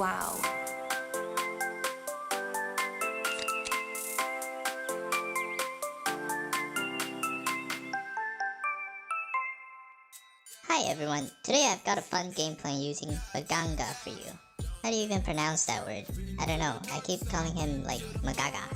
Wow. Hi everyone, today I've got a fun gameplay using Maganga for you. How do you even pronounce that word? I don't know, I keep calling him like Magaga.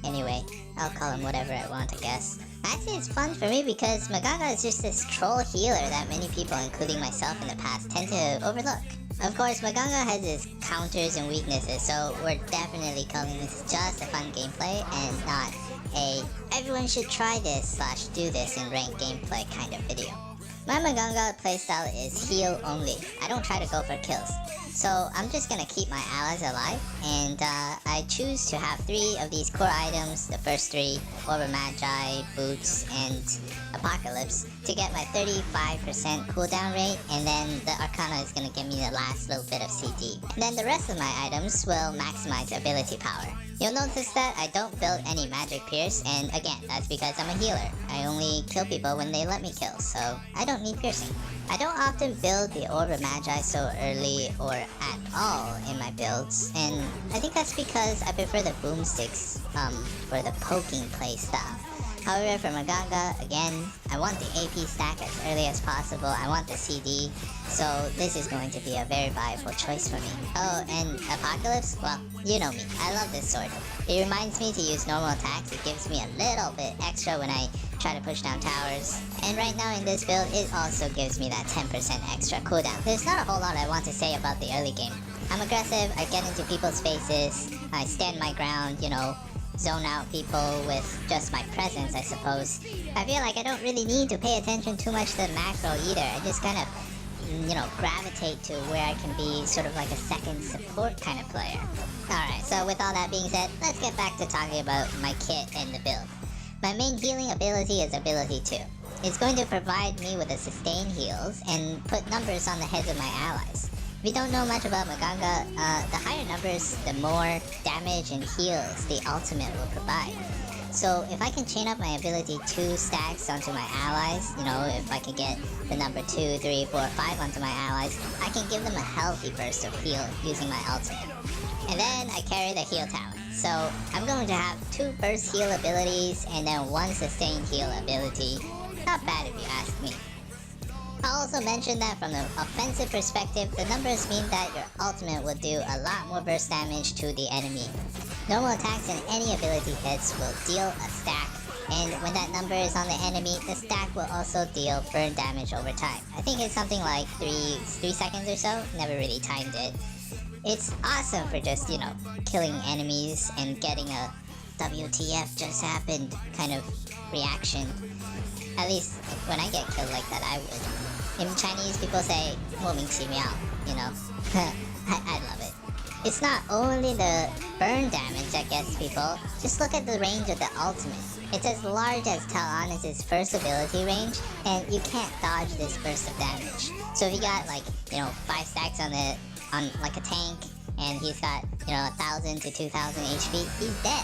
Anyway, I'll call him whatever I want, I guess. Actually, it's fun for me because Magaga is just this troll healer that many people, including myself in the past, tend to overlook. Of course, Maganga has his counters and weaknesses, so we're definitely calling this just a fun gameplay and not a everyone should try this / do this in ranked gameplay kind of video. My Maganga playstyle is heal only. I don't try to go for kills. So I'm just gonna keep my allies alive, and I choose to have 3 of these core items, the first 3, Orb of Magi, Boots, and Apocalypse, to get my 35% cooldown rate, and then the Arcana is gonna give me the last little bit of CD. And then the rest of my items will maximize ability power. You'll notice that I don't build any Magic Pierce, and again, that's because I'm a healer. I only kill people when they let me kill, so I don't need piercing. I don't often build the Orb of Magi so early or at all in my builds, and I think that's because I prefer the boomsticks for the poking playstyle. However, for Maganga, again, I want the AP stack as early as possible. I want the CD, so this is going to be a very viable choice for me. Oh, and Apocalypse? Well, you know me. I love this sword. It reminds me to use normal attacks. It gives me a little bit extra when I try to push down towers. And right now in this build, it also gives me that 10% extra cooldown. There's not a whole lot I want to say about the early game. I'm aggressive, I get into people's faces, I stand my ground, you know, zone out people with just my presence, I suppose. I feel like I don't really need to pay attention too much to the macro either. I just kind of, you know, gravitate to where I can be sort of like a second support kind of player. Alright, so with all that being said, let's get back to talking about my kit and the build. My main healing ability is ability 2. It's going to provide me with the sustain heals and put numbers on the heads of my allies. If you don't know much about Maganga, the higher numbers, the more damage and heals the ultimate will provide. So if I can chain up my ability 2 stacks onto my allies, you know, if I can get the number 2, 3, 4, 5 onto my allies, I can give them a healthy burst of heal using my ultimate. And then I carry the heal talent. So I'm going to have 2 burst heal abilities and then 1 sustain heal ability. Not bad if you ask me. I'll also mention that from the offensive perspective, the numbers mean that your ultimate will do a lot more burst damage to the enemy. Normal attacks and any ability hits will deal a stack, and when that number is on the enemy, the stack will also deal burn damage over time. I think it's something like 3 seconds or so, never really timed it. It's awesome for just, you know, killing enemies and getting a WTF just happened kind of reaction. At least when I get killed like that, I would. In Chinese, people say 莫名其妙, you know. I love it. It's not only the burn damage that gets people, just look at the range of the ultimate. It's as large as Talon' first ability range, and you can't dodge this burst of damage. So if you got like, you know, 5 stacks on like a tank, and he's got, you know, 1,000 to 2,000 HP, he's dead.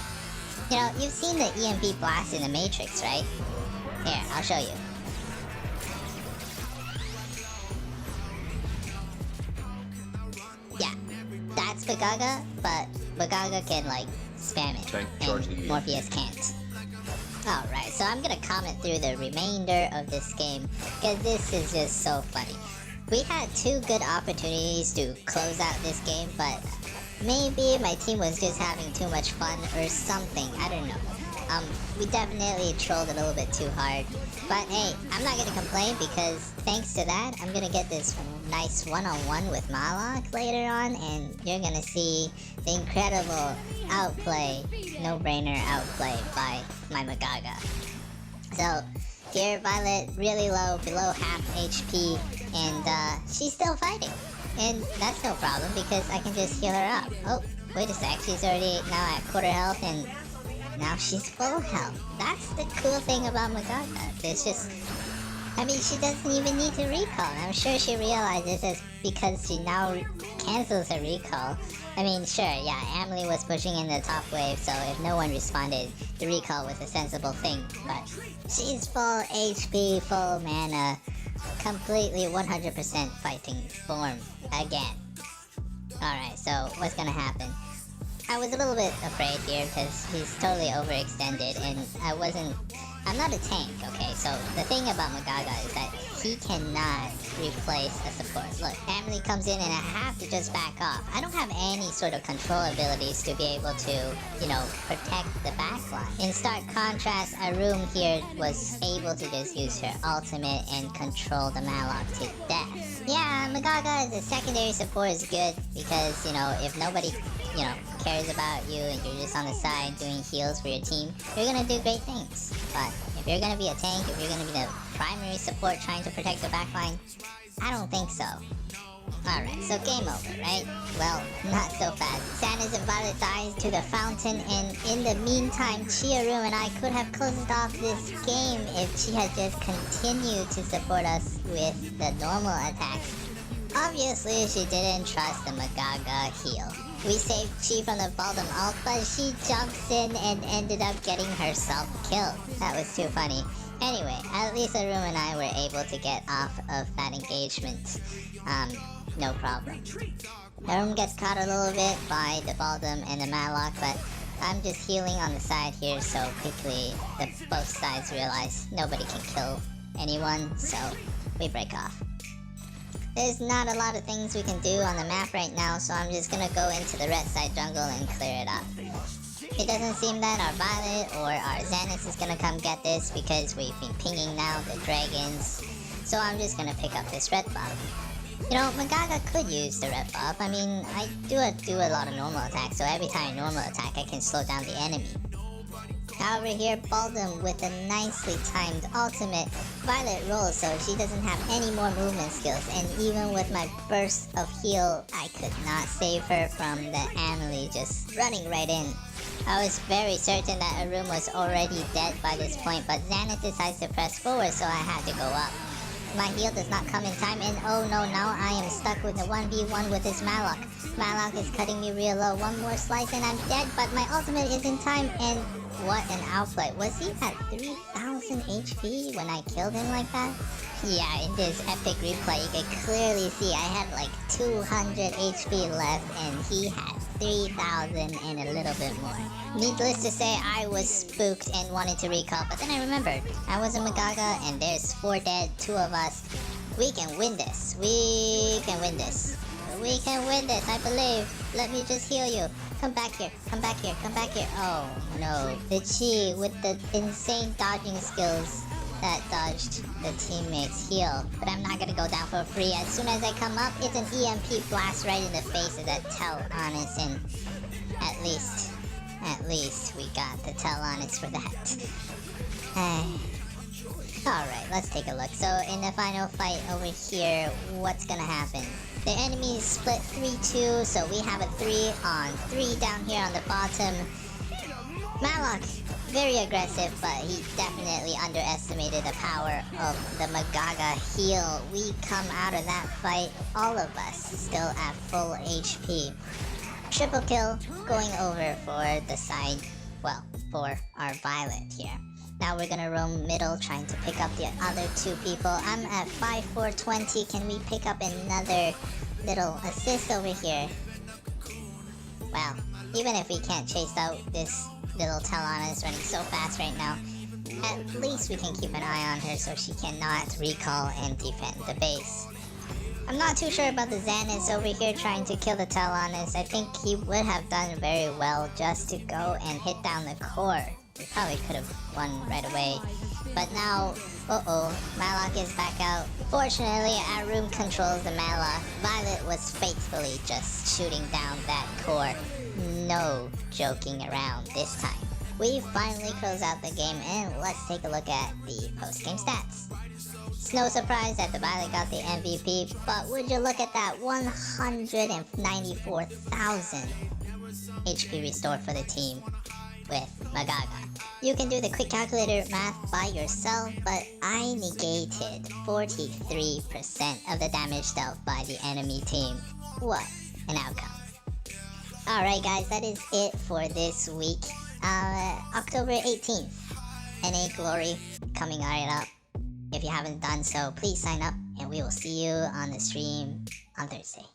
You know, you've seen the EMP blast in the Matrix, right? Here, I'll show you. Yeah, that's Maganga, but Maganga can like spam it, and Morpheus can't. Alright, so I'm gonna comment through the remainder of this game, because this is just so funny. We had 2 good opportunities to close out this game, but maybe my team was just having too much fun or something, I don't know. We definitely trolled a little bit too hard. But hey, I'm not gonna complain because thanks to that, I'm gonna get this nice one-on-one with Malak later on, and you're gonna see the incredible outplay, no-brainer outplay by my Maganga. So, here Violet really low, below half HP, and she's still fighting. And that's no problem because I can just heal her up. Oh, wait a sec, she's already now at quarter health and now she's full health. That's the cool thing about Maganga. It's just, I mean, she doesn't even need to recall. I'm sure she realizes it's because she now cancels her recall. I mean, sure, yeah, Amelie was pushing in the top wave, so if no one responded, the recall was a sensible thing. But she's full HP, full mana, completely 100% fighting form again. Alright, so what's gonna happen? I was a little bit afraid here because he's totally overextended and I'm not a tank, okay? So the thing about Magaga is that he cannot replace a support. Look, Emily comes in and I have to just back off. I don't have any sort of control abilities to be able to, protect the backline. In stark contrast, Arum here was able to just use her ultimate and control the Malok to death. Yeah, Magaga as a secondary support is good because, if nobody cares about you and you're just on the side doing heals for your team, you're gonna do great things. But if you're gonna be a tank, if you're gonna be the primary support trying to protect the backline, I don't think so. Alright, so game over, right? Well, not so fast. Santa's and Violet dies to the fountain, and in the meantime, Chiaru and I could have closed off this game if she had just continued to support us with the normal attacks. Obviously, she didn't trust the Magaga heal. We saved Chi from the Baldom ult, but she jumps in and ended up getting herself killed. That was too funny. Anyway, at least Arum and I were able to get off of that engagement. No problem. Arum gets caught a little bit by the Baldom and the Malok, but I'm just healing on the side here so quickly that both sides realize nobody can kill anyone, so we break off. There's not a lot of things we can do on the map right now, so I'm just gonna go into the red side jungle and clear it up. It doesn't seem that our Violet or our Xanax is gonna come get this because we've been pinging now the dragons, so I'm just gonna pick up this red buff. Magaga could use the red buff. I mean, I do a lot of normal attacks, so every time I normal attack, I can slow down the enemy. However, here, Baldom with a nicely timed ultimate. Violet rolls, so she doesn't have any more movement skills, and even with my burst of heal, I could not save her from the Amelie just running right in. I was very certain that Arum was already dead by this point, but Xanax decides to press forward, so I had to go up. My heal does not come in time, and oh no, now I am stuck with the 1v1 with this Malok. Malok is cutting me real low. One more slice and I'm dead, but my ultimate is in time, and what an outplay. Was he at 3000 HP when I killed him like that? Yeah, in this epic replay, you can clearly see I had like 200 HP left, and he had 3000 and a little bit more. Needless to say, I was spooked and wanted to recall, but then I remembered I was a Magaga and there's 4 dead, 2 of us. We can win this. We can win this. We can win this, I believe. Let me just heal you. Come back here. Come back here. Come back here. Oh no. The Chi with the insane dodging skills that dodged the teammate's heal. But I'm not gonna go down for free. As soon as I come up, it's an EMP blast right in the face of that Tell-Honest, and at least we got the Tell-Honest for that. Alright, let's take a look. So in the final fight over here, what's gonna happen? The enemies split 3-2, so we have a 3-on-3 down here on the bottom. Malok, very aggressive, but he definitely underestimated the power of the Magaga heal. We come out of that fight, all of us, still at full HP. Triple kill going over for the side, well, for our Violet here. Now we're gonna roam middle, trying to pick up the other 2 people. I'm at 5-4-20. Can we pick up another little assist over here? Well, even if we can't chase out this little Tell-Honest running so fast right now, at least we can keep an eye on her so she cannot recall and defend the base. I'm not too sure about the Xanax over here trying to kill the Tell-Honest. I think he would have done very well just to go and hit down the core. We probably could have won right away. But now, Malok is back out. Fortunately, Arum controls the Malok. Violet was faithfully just shooting down that core. No joking around this time. We finally close out the game, and let's take a look at the post-game stats. It's no surprise that the Violet got the MVP, but would you look at that, 194,000 HP restored for the team with Magaga. You can do the quick calculator math by yourself, but I negated 43% of the damage dealt by the enemy team. What an outcome. Alright guys, that is it for this week. October 18th, NA Glory coming right up. If you haven't done so, please sign up, and we will see you on the stream on Thursday.